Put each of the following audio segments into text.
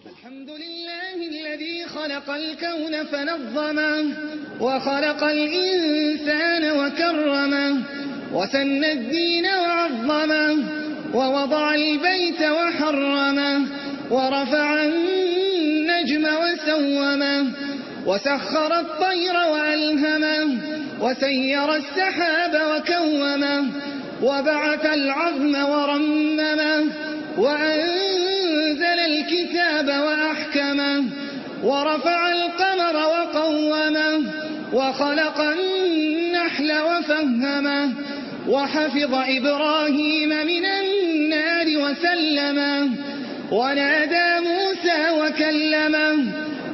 الحمد لله الذي خلق الكون فنظمه، وخلق الإنسان وكرمه، وسن الدين وعظمه، ووضع البيت وحرمه، ورفع النجم وسومه، وسخر الطير وألهمه، وسير السحاب وكومه، وبعث العظم ورممه، وأنزل الكتاب وأحكمه، ورفع القمر وقومه، وخلق النحل وفهمه، وحفظ إبراهيم من النار وسلمه، ونادى موسى وكلمه،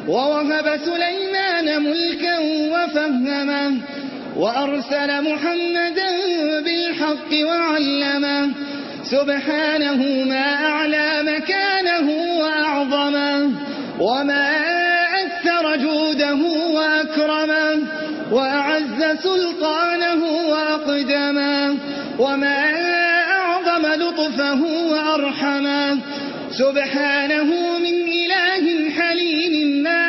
ووهب سليمان ملكا وفهمه، وأرسل محمدا بالحق وعلمه. سبحانه ما أعلى مكانه وأعظمه، وما أكثر جوده وأكرمه، وأعز سلطانه وأقدمه، وما أعظم لطفه وأرحمه. سبحانه من إله حليم ما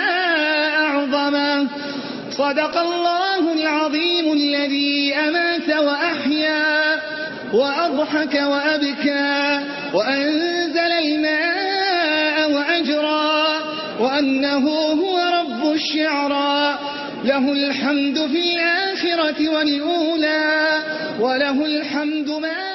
أعظمه. صدق الله العظيم الذي أمات وأحيا، وأضحك وأبكى، وأنزل الماء وأجرى، وأنه هو رب الشعرى. له الحمد في الآخرة والأولى، وله الحمد ما